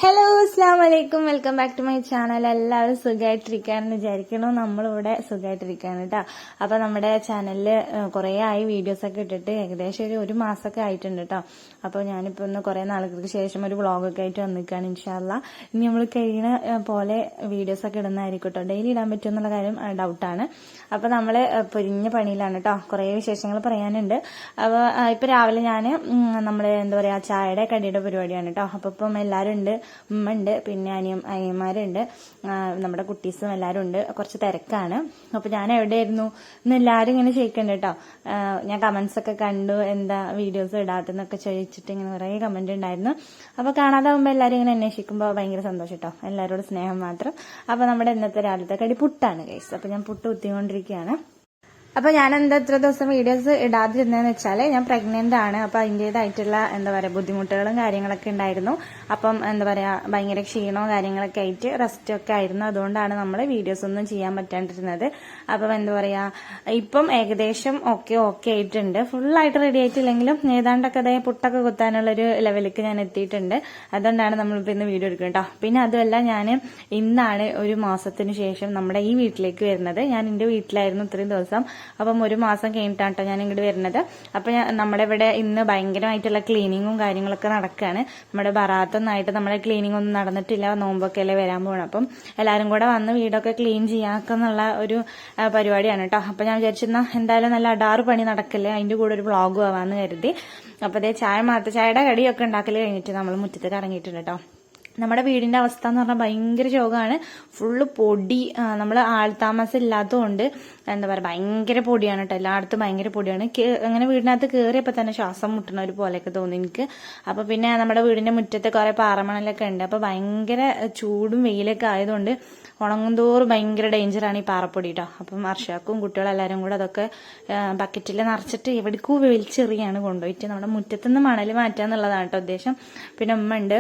Hello അസ്സാം വലൈക്കും welcome back to my channel. എല്ലാവരും സുഖമായിട്ടിരിക്കാന്ന് വിചാരിക്കണു. നമ്മളിവിടെ സുഖമായിട്ടിരിക്കാണ് കേട്ടോ. അപ്പൊ നമ്മുടെ ചാനലില് കുറെ ആയി വീഡിയോസ് ഒക്കെ ഇട്ടിട്ട് ഏകദേശം ഒരു മാസമൊക്കെ ആയിട്ടുണ്ട് കേട്ടോ. അപ്പൊ ഞാനിപ്പോ ഒന്ന് കുറെ നാളുകൾക്ക് ശേഷം ഒരു വ്ളോഗൊക്കെ ആയിട്ട് വന്നിക്കാണ്. ഇൻഷാല്ല ഇനി നമ്മൾ കഴിയുന്ന പോലെ വീഡിയോസ് ഒക്കെ ഇടുന്നതായിരിക്കും കേട്ടോ. ഡെയിലി ഇടാൻ പറ്റുമെന്നുള്ള കാര്യം ഡൗട്ടാണ്. അപ്പൊ നമ്മള് പൊരിഞ്ഞ പണിയിലാണ് കേട്ടോ. കുറെ വിശേഷങ്ങൾ പറയാനുണ്ട്. അപ്പൊ ഇപ്പൊ രാവിലെ ഞാന് നമ്മള് എന്താ പറയാ ചായയുടെ കടിയുടെ പരിപാടിയാണ് കേട്ടോ. അപ്പൊ ഇപ്പം എല്ലാരും ഉണ്ട്, ഉമ്മ ഉണ്ട്, പിന്നെ അനിയന്മാരുണ്ട്, നമ്മുടെ കുട്ടീസും എല്ലാരും ഉണ്ട്. കുറച്ച് തിരക്കാണ്. അപ്പൊ ഞാൻ എവിടെയായിരുന്നു ഇന്ന് എല്ലാരും ഇങ്ങനെ ചോദിക്കണ്ട് കേട്ടോ. ഞാൻ കമന്റ്സ് ഒക്കെ കണ്ടു, എന്താ വീഡിയോസ് ഇടാത്തെന്നൊക്കെ ചോദിച്ചിട്ട് ഇങ്ങനെ കുറെ കമന്റ് ഉണ്ടായിരുന്നു. അപ്പൊ കാണാതാവുമ്പോ എല്ലാരും ഇങ്ങനെ അന്വേഷിക്കുമ്പോ ഭയങ്കര സന്തോഷം കേട്ടോ. എല്ലാവരോടും സ്നേഹം മാത്രം. അപ്പൊ നമ്മുടെ ഇന്നത്തെ രാവിലത്തെ കടി പുട്ടാണ് ഗൈസ്. അപ്പൊ ഞാൻ പുട്ട് കുത്തിക്കൊണ്ടിരിക്കുകയാണ്. അപ്പൊ ഞാൻ എന്താ ഇത്ര ദിവസം വീഡിയോസ് ഇടാതിരുന്നതെന്ന് വെച്ചാല് ഞാൻ പ്രഗ്നന്റ് ആണ്. അപ്പൊ അതിന്റേതായിട്ടുള്ള എന്താ പറയാ ബുദ്ധിമുട്ടുകളും കാര്യങ്ങളൊക്കെ ഉണ്ടായിരുന്നു. അപ്പം എന്താ പറയാ ഭയങ്കര ക്ഷീണവും കാര്യങ്ങളൊക്കെ ആയിട്ട് റെസ്റ്റ് ഒക്കെ ആയിരുന്നു. അതുകൊണ്ടാണ് നമ്മൾ വീഡിയോസ് ഒന്നും ചെയ്യാൻ പറ്റാണ്ടിരുന്നത്. അപ്പം എന്താ പറയാ ഇപ്പം ഏകദേശം ഓക്കെ ആയിട്ടുണ്ട്. ഫുള്ളായിട്ട് റെഡി ആയിട്ടില്ലെങ്കിലും ഏതാണ്ടൊക്കെ അതേ പുട്ടൊക്കെ കുത്താനുള്ള ഒരു ലെവലിലേക്ക് ഞാൻ എത്തിയിട്ടുണ്ട്. അതുകൊണ്ടാണ് നമ്മളിപ്പോ ഇന്ന് വീഡിയോ എടുക്കുന്നത് കേട്ടോ. പിന്നെ അതുമല്ല ഞാൻ ഇന്നാണ് ഒരു മാസത്തിന് ശേഷം നമ്മുടെ ഈ വീട്ടിലേക്ക് വരുന്നത്. ഞാൻ എന്റെ വീട്ടിലായിരുന്നു ഇത്രയും ദിവസം. അപ്പം ഒരു മാസം കഴിഞ്ഞിട്ടാണ് കേട്ടോ ഞാൻ ഇങ്ങോട്ട് വരുന്നത്. അപ്പൊ നമ്മുടെ ഇവിടെ ഇന്ന് ഭയങ്കരമായിട്ടുള്ള ക്ലീനിങ്ങും കാര്യങ്ങളൊക്കെ നടക്കുകയാണ്. നമ്മുടെ ബറാത്തൊന്നായിട്ട് നമ്മുടെ ക്ലീനിങ് ഒന്നും നടന്നിട്ടില്ല. നോമ്പൊക്കെ അല്ലേ വരാൻ പോകണം. അപ്പം എല്ലാവരും കൂടെ വന്ന് വീടൊക്കെ ക്ലീൻ ചെയ്യാന്നുള്ള ഒരു പരിപാടിയാണ് കേട്ടോ. അപ്പൊ ഞാൻ വിചാരിച്ചിരുന്ന എന്തായാലും നല്ല അടാറ് പണി നടക്കില്ലേ, അതിന്റെ കൂടെ ഒരു വ്ളോഗും ആവാന്ന് കരുതി. അപ്പൊ അതേ ചായയുടെ കടിയൊക്കെ ഉണ്ടാക്കൽ കഴിഞ്ഞിട്ട് നമ്മൾ മുറ്റത്തേക്ക് ഇറങ്ങിയിട്ടുണ്ട് കേട്ടോ. നമ്മുടെ വീടിന്റെ അവസ്ഥ എന്ന് പറഞ്ഞാൽ ഭയങ്കര ശോകമാണ്. ഫുള്ള് പൊടി. നമ്മൾ ആൾതാമസം ഇല്ലാത്തതുകൊണ്ട് എന്താ പറയാ ഭയങ്കര പൊടിയാണ് കേട്ടോ. എല്ലായിടത്തും ഭയങ്കര പൊടിയാണ്. അങ്ങനെ വീടിനകത്ത് കയറിയപ്പോ തന്നെ ശ്വാസം മുട്ടണ ഒരു പോലെയൊക്കെ തോന്നി എനിക്ക്. അപ്പൊ പിന്നെ നമ്മുടെ വീടിന്റെ മുറ്റത്ത് കുറെ പാറമണലൊക്കെ ഉണ്ട്. അപ്പൊ ഭയങ്കര ചൂടും വെയിലൊക്കെ ആയതുകൊണ്ട് ഉണങ്ങും തോറും ഭയങ്കര ഡേഞ്ചറാണ് ഈ പാറപ്പൊടി കേട്ടോ. അപ്പം അർഷാക്കും കുട്ടികളെല്ലാരും കൂടെ അതൊക്കെ ബക്കറ്റിൽ നിറച്ചിട്ട് എവിടേക്കോ വലിച്ചെറിയാണ് കൊണ്ടുപോയിട്ട് നമ്മുടെ മുറ്റത്തുനിന്ന് മണൽ മാറ്റാന്നുള്ളതാണ് കേട്ടോ ഉദ്ദേശം. പിന്നെ ഉമ്മ ഉണ്ട്.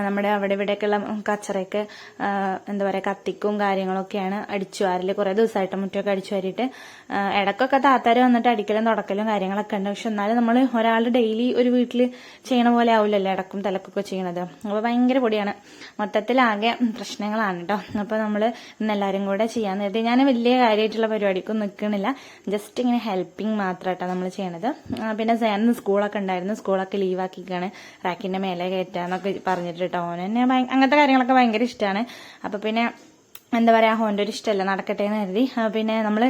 നമ്മുടെ അവിടെ ഇവിടെയൊക്കെയുള്ള കച്ചറയൊക്കെ എന്താ പറയാ കത്തിക്കും കാര്യങ്ങളൊക്കെയാണ് അടിച്ചു വാരല്. കുറെ ദിവസമായിട്ട് മുറ്റമൊക്കെ അടിച്ചു വാരിയിട്ട് ഇടക്കൊക്കെ താത്താര് വന്നിട്ട് അടിക്കലും തുടക്കലും കാര്യങ്ങളൊക്കെ ഉണ്ട്. പക്ഷെ എന്നാലും നമ്മൾ ഒരാൾ ഡെയിലി ഒരു വീട്ടിൽ ചെയ്യണ പോലെ ആവില്ലല്ലോ ഇടക്കും തലക്കൊക്കെ ചെയ്യണത്. അപ്പൊ ഭയങ്കര പൊടിയാണ്. മൊത്തത്തിലാകെ പ്രശ്നങ്ങളാണ് കേട്ടോ. അപ്പൊ നമ്മള് ഇന്നെല്ലാരും കൂടെ ചെയ്യാൻ നേരത്തെ ഞാൻ വലിയ കാര്യമായിട്ടുള്ള പരിപാടിക്കൊന്നും നിൽക്കണില്ല. ജസ്റ്റ് ഇങ്ങനെ ഹെൽപ്പിംഗ് മാത്രമായിട്ടാണ് നമ്മൾ ചെയ്യണത്. പിന്നെ സേന്ന് സ്കൂളൊക്കെ ഉണ്ടായിരുന്നു. സ്കൂളൊക്കെ ലീവാക്കിക്കാണ്. റാക്കിന്റെ മേലെ കയറ്റാന്നൊക്കെ പറഞ്ഞിട്ട് കേട്ടോ. ഓനെന്നെ അങ്ങനത്തെ കാര്യങ്ങളൊക്കെ ഭയങ്കര ഇഷ്ടമാണ്. അപ്പൊ പിന്നെ എന്താ പറയാ ഓൻ്റെ ഒരു ഇഷ്ടമല്ല നടക്കട്ടെ എന്ന് കരുതി. പിന്നെ നമ്മള്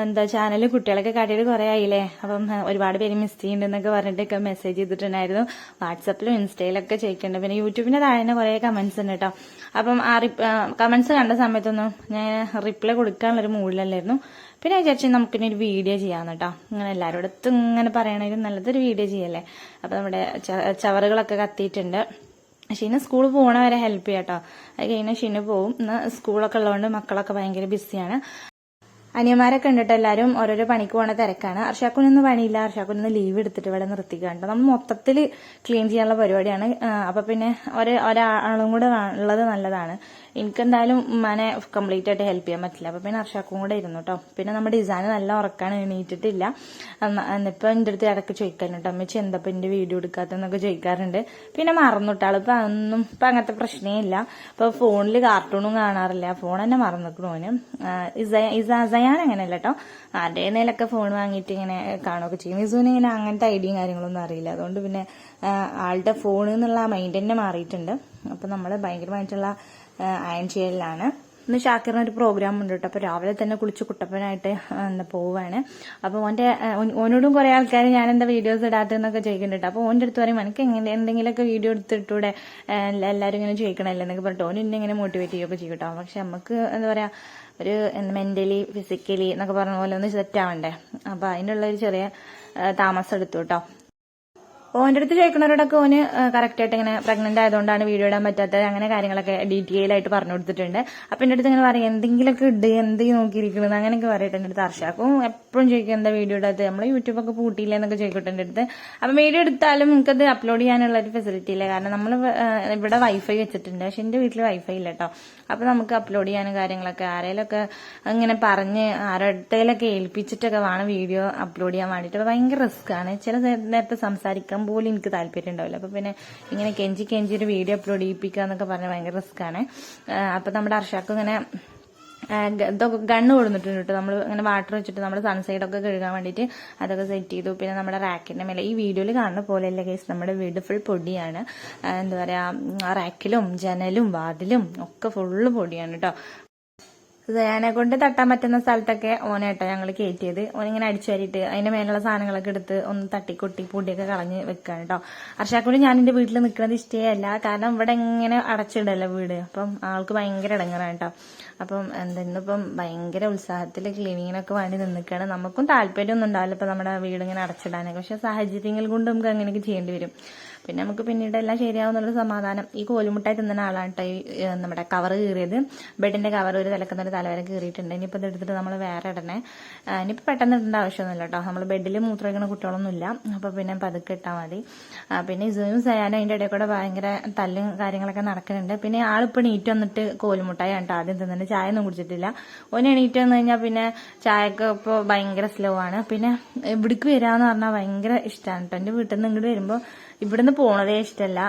എന്താ ചാനലിൽ കുട്ടികളൊക്കെ കാട്ടിയിട്ട് കുറെ ആയില്ലേ. അപ്പം ഒരുപാട് പേര് മിസ് ചെയ്യുന്നുണ്ടെന്നൊക്കെ പറഞ്ഞിട്ടൊക്കെ മെസ്സേജ് ചെയ്തിട്ടുണ്ടായിരുന്നു. വാട്സപ്പിലും ഇൻസ്റ്റയിലൊക്കെ ചോദിക്കുന്നുണ്ട്. പിന്നെ യൂട്യൂബിന്റെ താഴെ തന്നെ കുറെ കമന്റ്സ് ഉണ്ട് കേട്ടോ. അപ്പം ആ കമന്റ്സ് കണ്ട സമയത്തൊന്നും ഞാൻ റിപ്ലൈ കൊടുക്കാനുള്ളൊരു മൂഡിലല്ലായിരുന്നു. പിന്നെ വിചാരിച്ചു നമുക്കിനി ഒരു വീഡിയോ ചെയ്യാന്ന് കേട്ടോ. ഇങ്ങനെ എല്ലാവരോടത്തും ഇങ്ങനെ പറയണേലും നല്ലതൊരു വീഡിയോ ചെയ്യല്ലേ. അപ്പൊ നമ്മുടെ ചവറുകളൊക്കെ കത്തിയിട്ടുണ്ട്. ഷിന് സ്കൂളിൽ പോകണ വരെ ഹെൽപ്പ് ചെയ്യാം കേട്ടോ. അത് കഴിഞ്ഞാൽ ഷിന് പോവും. ഇന്ന് സ്കൂളൊക്കെ ഉള്ളതുകൊണ്ട് മക്കളൊക്കെ ഭയങ്കര ബിസിയാണ്. അനിയന്മാരൊക്കെ ഉണ്ടിട്ട് എല്ലാവരും ഓരോരോ പണിക്ക് പോണ തിരക്കാണ്. അർഷാക്കുനൊന്നും പണിയില്ല. അർഷാക്കുനൊന്ന് ലീവ് എടുത്തിട്ട് ഇവിടെ നിർത്തിക്കാണ്ട് നമ്മൾ മൊത്തത്തിൽ ക്ലീൻ ചെയ്യാനുള്ള പരിപാടിയാണ്. അപ്പൊ പിന്നെ ഒരാളും കൂടെ ഉള്ളത് നല്ലതാണ്. എനിക്കെന്തായാലും ഉമ്മാനെ കംപ്ലീറ്റ് ആയിട്ട് ഹെൽപ്പ് ചെയ്യാൻ പറ്റില്ല. അപ്പൊ പിന്നെ അർഷാക്കും കൂടെ ഇരുന്നു കേട്ടോ. പിന്നെ നമ്മുടെ ഡിസൈൻ നല്ല ഉറക്കാണ്, എണീറ്റിട്ടില്ല. എന്നിപ്പോ എന്റെ അടുത്ത് ഇടയ്ക്ക് ചോദിക്കാറുണ്ട് അമ്മച്ചി എന്താ എന്റെ വീഡിയോ എടുക്കാത്തെന്നൊക്കെ ചോദിക്കാറുണ്ട്. പിന്നെ മറന്നിട്ടാള് ഇപ്പൊ അങ്ങനത്തെ പ്രശ്നേ ഇല്ല. ഇപ്പൊ ഫോണിൽ കാർട്ടൂണും കാണാറില്ല. ഫോൺ തന്നെ മറന്നിക്കണു ഓന്. ഞാൻ അങ്ങനെയല്ല കേട്ടോ. ആരുടെ നേലൊക്കെ ഫോൺ വാങ്ങിയിട്ട് ഇങ്ങനെ കാണുകയൊക്കെ ചെയ്യും. ഇസുവിന് ഇങ്ങനെ അങ്ങനത്തെ ഐഡിയയും കാര്യങ്ങളൊന്നും അറിയില്ല. അതുകൊണ്ട് പിന്നെ ആളുടെ ഫോണിൽ നിന്നുള്ള മൈൻഡ് തന്നെ മാറിയിട്ടുണ്ട്. അപ്പൊ നമ്മള് ഭയങ്കരമായിട്ടുള്ള അയൺ ചെയ്യലാണ്. ഇന്ന് ഷാക്കിറിന് ഒരു പ്രോഗ്രാം ഉണ്ട് കേട്ടോ. അപ്പൊ രാവിലെ തന്നെ കുളിച്ച് കുട്ടപ്പനായിട്ട് പോവാണ്. അപ്പൊ ഓനോടും കുറെ ആൾക്കാർ ഞാൻ എന്താ വീഡിയോസ് ഇടാത്തെന്നൊക്കെ ചോദിക്കുന്നുണ്ട്. അപ്പൊ ഓന്റെ അടുത്ത് പറയും എനിക്ക് എന്തെങ്കിലുമൊക്കെ വീഡിയോ എടുത്തിട്ടൂടെ, എല്ലാവരും ഇങ്ങനെ ചോദിക്കണല്ലേ എന്നൊക്കെ പറഞ്ഞിട്ട് ഓൻ എന്നെ ഇങ്ങനെ മോട്ടിവേറ്റ് ചെയ്യുകയൊക്കെ ചെയ്യും കേട്ടോ. പക്ഷെ നമുക്ക് എന്താ പറയാ ഒരു മെന്റലി ഫിസിക്കലി എന്നൊക്കെ പറഞ്ഞ പോലെ ഒന്ന് സെറ്റ് ആവണ്ടേ. അപ്പൊ അതിനുള്ള ഒരു ചെറിയ താമസം എടുത്തു കേട്ടോ. ഓന്റെ അടുത്ത് ചോദിക്കുന്നവരോടൊക്കെ ഓന് കറക്റ്റ് ആയിട്ട് ഇങ്ങനെ പ്രഗ്നന്റ് ആയതുകൊണ്ടാണ് വീഡിയോ ഇടാൻ പറ്റാത്തത് അങ്ങനെ കാര്യങ്ങളൊക്കെ ഡീറ്റെയിൽ ആയിട്ട് പറഞ്ഞു കൊടുത്തിട്ടുണ്ട്. അപ്പൊ എന്റെ അടുത്ത് ഇങ്ങനെ പറയും എന്തെങ്കിലുമൊക്കെ ഇട്, എന്ത് നോക്കിയിരിക്കുന്നത് അങ്ങനെയൊക്കെ പറയട്ടെ. എന്റെ അടുത്ത് അർഷാക്കും എപ്പോഴും ചോദിക്കും എന്താ വീഡിയോ ഇടാത്തത്, നമ്മള് യൂട്യൂബൊക്കെ പൂട്ടിയില്ല എന്നൊക്കെ ചോദിക്കട്ടെ എന്റെ അടുത്ത്. അപ്പൊ വീഡിയോ എടുത്താലും നമുക്കത് അപ്ലോഡ് ചെയ്യാനുള്ള ഒരു ഫെസിലിറ്റി ഇല്ല. കാരണം നമ്മൾ ഇവിടെ വൈഫൈ വെച്ചിട്ടുണ്ട്. പക്ഷെ എന്റെ വീട്ടിൽ വൈഫൈ ഇല്ല കേട്ടോ. അപ്പൊ നമുക്ക് അപ്ലോഡ് ചെയ്യാനും കാര്യങ്ങളൊക്കെ ആരെങ്കിലൊക്കെ ഇങ്ങനെ പറഞ്ഞ് ആരുടെയിലൊക്കെ ഏൽപ്പിച്ചിട്ടൊക്കെ വേണം വീഡിയോ അപ്ലോഡ് ചെയ്യാൻ വേണ്ടിട്ട്. അപ്പൊ ഭയങ്കര റിസ്ക് ആണ്. ചില നേരത്തെ സംസാരിക്കാൻ പോലും എനിക്ക് താല്പര്യം ഉണ്ടാവില്ല. അപ്പൊ പിന്നെ ഇങ്ങനെ കെഞ്ചി ഒരു വീഡിയോ അപ്ലോഡ് ചെയ്യിപ്പിക്കുക എന്നൊക്കെ പറഞ്ഞാൽ ഭയങ്കര റിസ്ക്കാണ്. അപ്പൊ നമ്മുടെ അർഷാക്ക് ഇങ്ങനെ ഇതൊക്കെ ഗണ്ണ് കൊടുത്തിട്ടുണ്ട് കേട്ടോ. നമ്മൾ ഇങ്ങനെ വാട്ടർ വെച്ചിട്ട് നമ്മൾ സൺസൈഡൊക്കെ കഴുകാൻ വേണ്ടിയിട്ട് അതൊക്കെ സെറ്റ് ചെയ്തു. പിന്നെ നമ്മുടെ റാക്കിന്റെ മേലെ ഈ വീഡിയോയിൽ കാണുന്ന പോലെയല്ല കേസ്, നമ്മുടെ വീട് ഫുൾ പൊടിയാണ്. എന്താ പറയാ, റാക്കിലും ജനലും വാതിലും ഒക്കെ ഫുള്ള് പൊടിയാണ് കേട്ടോ. സയാനെ കൊണ്ട് തട്ടാൻ പറ്റുന്ന സ്ഥലത്തൊക്കെ ഓനേട്ടോ ഞങ്ങൾ കയറ്റിയത്. ഓനിങ്ങനെ അടിച്ചു വാരിയിട്ട് അതിന്റെ മേലുള്ള സാധനങ്ങളൊക്കെ എടുത്ത് ഒന്ന് തട്ടിക്കൊട്ടി പൊടിയൊക്കെ കളഞ്ഞ് വെക്കാണ് കേട്ടോ. അർഷാക്കൂടി ഞാൻ എന്റെ വീട്ടിൽ നിൽക്കുന്നത് ഇഷ്ടമല്ല, കാരണം ഇവിടെ ഇങ്ങനെ അടച്ചിടല്ലോ വീട്. അപ്പം ആൾക്ക് ഭയങ്കര ഇടങ്ങറാണ് കേട്ടോ. അപ്പം ഇന്നിപ്പം ഭയങ്കര ഉത്സാഹത്തിൽ ക്ലീനിങ്ങിനൊക്കെ വേണ്ടി നിൽക്കുകയാണ്. നമുക്കും താല്പര്യമൊന്നും ഉണ്ടാവില്ല ഇപ്പൊ നമ്മുടെ വീട് ഇങ്ങനെ അടച്ചിടാനൊക്കെ, പക്ഷെ സാഹചര്യങ്ങൾ കൊണ്ട് നമുക്ക് അങ്ങനെയൊക്കെ ചെയ്യേണ്ടി വരും. പിന്നെ നമുക്ക് പിന്നീട് എല്ലാം ശരിയാവുന്നുള്ള സമാധാനം. ഈ കോലുമുട്ടായി തിന്നുന്ന ആളാണ് കേട്ടോ ഈ നമ്മുടെ കവർ കീറിയത്. ബെഡിന്റെ കവർ ഒരു തലക്കുന്നൊരു തലവരെ കീറിയിട്ടുണ്ട്. ഇനിയിപ്പോൾ ഇത് എടുത്തിട്ട് നമ്മൾ വേറെ ഇടണേ. ഇനിയിപ്പോൾ പെട്ടെന്ന് ഇടേണ്ട ആവശ്യമൊന്നുമില്ല കേട്ടോ. നമ്മൾ ബെഡിൽ മൂത്രമൊഴിക്കുന്ന കുട്ടികളൊന്നുമില്ല. അപ്പൊ പിന്നെ പതുക്കെ ഇട്ടാൽ മതി. പിന്നെ ഇസുവും സയാനും അതിന്റെ ഇടയിൽ കൂടെ ഭയങ്കര തല്ലും കാര്യങ്ങളൊക്കെ നടക്കുന്നുണ്ട്. പിന്നെ ആളിപ്പോൾ എണീറ്റ് വന്നിട്ട് കോലുമുട്ടായി കേട്ടോ ആദ്യം തിന്നുന്നുണ്ട്. ചായ ഒന്നും കുടിച്ചിട്ടില്ല. ഓന് എണീറ്റ് വന്നു കഴിഞ്ഞാൽ പിന്നെ ചായക്ക് ഇപ്പോൾ ഭയങ്കര സ്ലോ ആണ്. പിന്നെ ഇവിടേക്ക് വരാന്ന് പറഞ്ഞാൽ ഭയങ്കര ഇഷ്ടമാണ് കേട്ടോ. എന്റെ വീട്ടിൽ നിന്ന് ഇങ്ങോട്ട് വരുമ്പോൾ ഇവിടുന്ന് പോണതേ ഇഷ്ടമല്ല,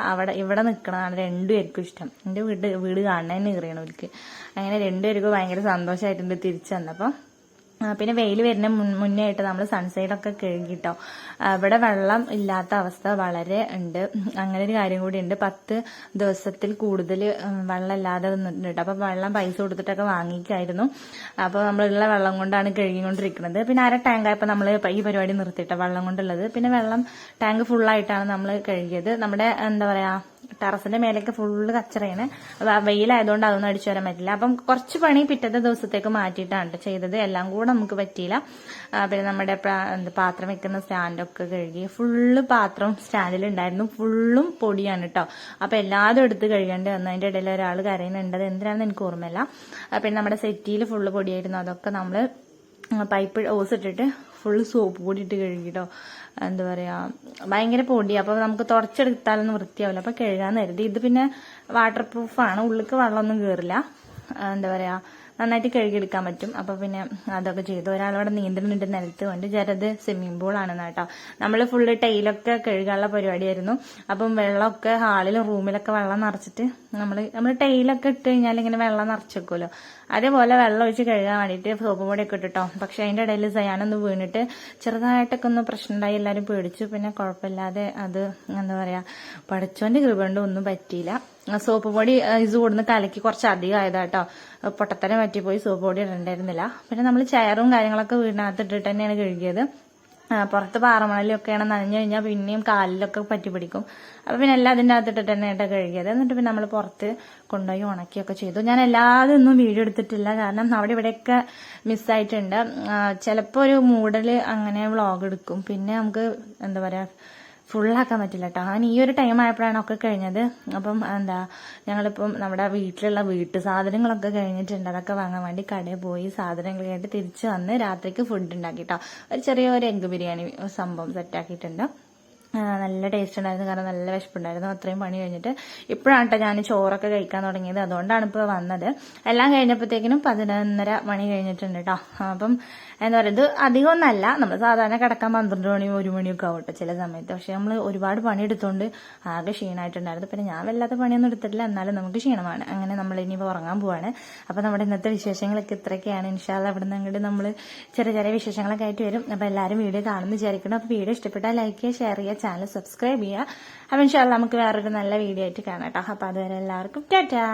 ഇവിടെ നിൽക്കണതാണ് രണ്ടുപേർക്കും ഇഷ്ടം. എന്റെ വീട് കാണുന്നതന്നെ കയറിയണം അവർക്ക്. അങ്ങനെ രണ്ടുപേർക്കും ഭയങ്കര സന്തോഷമായിട്ടുണ്ട് തിരിച്ചു വന്നപ്പോൾ. പിന്നെ വെയിൽ വരുന്ന മുന്നേ ആയിട്ട് നമ്മൾ സൺസൈഡൊക്കെ കഴുകിട്ടോ. ഇവിടെ വെള്ളം ഇല്ലാത്ത അവസ്ഥ വളരെ ഉണ്ട്. അങ്ങനെ ഒരു കാര്യം കൂടി ഉണ്ട്. 10 ദിവസത്തിൽ കൂടുതൽ വെള്ളം ഇല്ലാതെ നിന്നിട്ടുണ്ട്. അപ്പൊ വെള്ളം പൈസ കൊടുത്തിട്ടൊക്കെ വാങ്ങിക്കായിരുന്നു. അപ്പൊ നമ്മളുള്ള വെള്ളം കൊണ്ടാണ് കഴുകിക്കൊണ്ടിരിക്കുന്നത്. പിന്നെ അര ടാങ്കായപ്പോ നമ്മൾ ഈ പരിപാടി നിർത്തിയിട്ടോ വെള്ളം കൊണ്ടുള്ളത്. പിന്നെ വെള്ളം ടാങ്ക് ഫുള്ളായിട്ടാണ് നമ്മൾ കഴുകിയത്. നമ്മുടെ എന്താ പറയാ ടെറസിന്റെ മേലേക്ക് ഫുള്ള് കച്ചറയാണ്. വെയിലായതുകൊണ്ട് അതൊന്നും അടിച്ചു വരാൻ പറ്റില്ല. അപ്പം കുറച്ച് പണി പിറ്റത്തെ ദിവസത്തേക്ക് മാറ്റിയിട്ടാണ് ചെയ്തത്. എല്ലാം കൂടെ നമുക്ക് പറ്റിയില്ല. പിന്നെ നമ്മുടെ പാത്രം വെക്കുന്ന സ്റ്റാൻഡൊക്കെ കഴുകി. ഫുള്ള് പാത്രം സ്റ്റാൻഡിലുണ്ടായിരുന്നു. ഫുള്ളും പൊടിയാണ് കേട്ടോ. അപ്പൊ എല്ലാതും എടുത്ത് കഴുകേണ്ടി വന്നു. അതിന്റെ ഇടയിൽ ഒരാൾ കരയുന്നുണ്ട്. എന്തിനാണെന്ന് എനിക്ക് ഓർമ്മയില്ല. പിന്നെ നമ്മുടെ സെറ്റിയിൽ ഫുള്ള് പൊടിയായിരുന്നു. അതൊക്കെ നമ്മള് പൈപ്പ് ഓസ് ഇട്ടിട്ട് ഫുള്ള് സോപ്പ് പൊടി ഇട്ട് കഴുകിട്ടോ. എന്താ പറയാ ഭയങ്കര പൊടി. അപ്പൊ നമുക്ക് തുടച്ചെടുത്താലൊന്നും വൃത്തിയാവില്ല. അപ്പൊ കഴുകാൻ കരുതി. ഇത് പിന്നെ വാട്ടർ പ്രൂഫാണ്, ഉള്ളിക്ക് വെള്ളമൊന്നും കയറില്ല. എന്താ പറയാ നന്നായിട്ട് കഴുകിയെടുക്കാൻ പറ്റും. അപ്പൊ പിന്നെ അതൊക്കെ ചെയ്തു. ഒരാളവിടെ നീന്തലുണ്ട് നിലത്ത് കൊണ്ട്. ജരത് സ്വിമ്മിംഗ് പൂൾ ആണെന്ന് കേട്ടോ. നമ്മള് ഫുള്ള് ടൈലൊക്കെ കഴുകാനുള്ള പരിപാടിയായിരുന്നു. അപ്പം വെള്ളമൊക്കെ ഹാളിലും റൂമിലൊക്കെ വെള്ളം നിറച്ചിട്ട് നമ്മള് ടൈലൊക്കെ ഇട്ട് കഴിഞ്ഞാൽ ഇങ്ങനെ വെള്ളം നിറച്ച് വെക്കുമല്ലോ, അതേപോലെ വെള്ളം ഒഴിച്ച് കഴുകാൻ വേണ്ടിയിട്ട് സോപ്പ് പൊടിയൊക്കെ ഇട്ടിട്ടോ. പക്ഷെ അതിന്റെ ഇടയിൽ സയാനൊന്ന് വീണിട്ട് ചെറുതായിട്ടൊക്കെ ഒന്ന് പ്രശ്നമുണ്ടായി. എല്ലാവരും പേടിച്ചു. പിന്നെ കുഴപ്പമില്ലാതെ അത് എന്താ പറയാ പഠിച്ചോന്റെ കൃപ കൊണ്ട് ഒന്നും പറ്റിയില്ല. സോപ്പ് പൊടി ഇത് കൊടുന്ന് കലക്കി കുറച്ച് അധികം ആയതാട്ടോ. പൊട്ടത്തരം പറ്റിപ്പോയി. സോപ്പ് പൊടി ഇടണ്ടായിരുന്നില്ല. പിന്നെ നമ്മൾ ചെയറും കാര്യങ്ങളൊക്കെ വീടിനകത്ത് ഇട്ടിട്ട് തന്നെയാണ് കഴുകിയത്. പുറത്ത് പാറമണലൊക്കെയാണ് നനഞ്ഞു കഴിഞ്ഞാൽ പിന്നെയും കാലിലൊക്കെ പറ്റി പിടിക്കും. അപ്പൊ പിന്നെ എല്ലാം അതിന്റെ അകത്തിട്ടിട്ട് തന്നെ ആയിട്ട് കഴുകിയത്. എന്നിട്ട് പിന്നെ നമ്മൾ പുറത്ത് കൊണ്ടുപോയി ഉണക്കിയൊക്കെ ചെയ്തു. ഞാൻ എല്ലാതൊന്നും വീഡിയോ എടുത്തിട്ടില്ല, കാരണം അവിടെ ഇവിടെയൊക്കെ മിസ്സായിട്ടുണ്ട്. ചിലപ്പോ ഒരു മൂഡല് അങ്ങനെ വ്ളോഗ് എടുക്കും. പിന്നെ നമുക്ക് എന്താ പറയാ ഫുള്ളാക്കാൻ പറ്റില്ല കേട്ടോ. അങ്ങനെ ഈ ഒരു ടൈം ആയപ്പോഴാണ് ഒക്കെ കഴിഞ്ഞത്. അപ്പം ഞങ്ങളിപ്പം നമ്മുടെ വീട്ടിലുള്ള വീട്ടു സാധനങ്ങളൊക്കെ കഴിഞ്ഞിട്ടുണ്ട്. അതൊക്കെ വാങ്ങാൻ വേണ്ടി കടയിൽ പോയി സാധനങ്ങളായിട്ട് തിരിച്ചു വന്ന് രാത്രിക്ക് ഫുഡ് ഉണ്ടാക്കി കേട്ടോ. ഒരു ചെറിയൊരു എഗ് ബിരിയാണി സംഭവം സെറ്റാക്കിയിട്ടുണ്ട്. നല്ല ടേസ്റ്റ് ഉണ്ടായിരുന്നു, കാരണം നല്ല വിശപ്പുണ്ടായിരുന്നു. അത്രയും പണി കഴിഞ്ഞിട്ട് ഇപ്പോഴാണ് കേട്ടോ ഞാൻ ചോറൊക്കെ കഴിക്കാൻ തുടങ്ങിയത്. അതുകൊണ്ടാണ് ഇപ്പോൾ വന്നത്. എല്ലാം കഴിഞ്ഞപ്പോഴത്തേക്കിനും 11:30 മണി കഴിഞ്ഞിട്ടുണ്ട് കേട്ടോ. അപ്പം എന്താ പറയുക, ഇത് അധികമൊന്നല്ല. നമ്മൾ സാധാരണ കിടക്കാൻ 12 മണി 1 മണിയൊക്കെ ആവട്ടെ ചില സമയത്ത്. പക്ഷെ നമ്മൾ ഒരുപാട് പണിയെടുത്തോണ്ട് ആകെ ക്ഷീണമായിട്ടുണ്ടായിരുന്നു. പിന്നെ ഞാൻ വല്ലാത്ത പണിയൊന്നും എടുത്തിട്ടില്ല, എന്നാലും നമുക്ക് ക്ഷീണമാണ്. അങ്ങനെ നമ്മൾ ഇനിയിപ്പോൾ ഉറങ്ങാൻ പോവാണ്. അപ്പൊ നമ്മുടെ ഇന്നത്തെ വിശേഷങ്ങളൊക്കെ ഇത്രയൊക്കെയാണ്. ഇൻഷാല്ലാ ഇവിടെ നിന്ന് അങ്ങോട്ട് നമ്മൾ ചെറിയ ചെറിയ വിശേഷങ്ങളൊക്കെ ആയിട്ട് വരും. അപ്പൊ എല്ലാവരും വീഡിയോ കാണുമെന്ന് വിചാരിക്കണം. അപ്പൊ വീഡിയോ ഇഷ്ടപ്പെട്ടാൽ ലൈക്ക് ചെയ്യുക, ഷെയർ ചെയ്യുക, ചാനൽ സബ്സ്ക്രൈബ് ചെയ്യുക. അപ്പൊ ഇൻഷാല്ലാ നമുക്ക് വേറൊരു നല്ല വീഡിയോ ആയിട്ട് കാണാം കേട്ടോ. അപ്പൊ അതുവരെ എല്ലാവർക്കും ടാറ്റാ.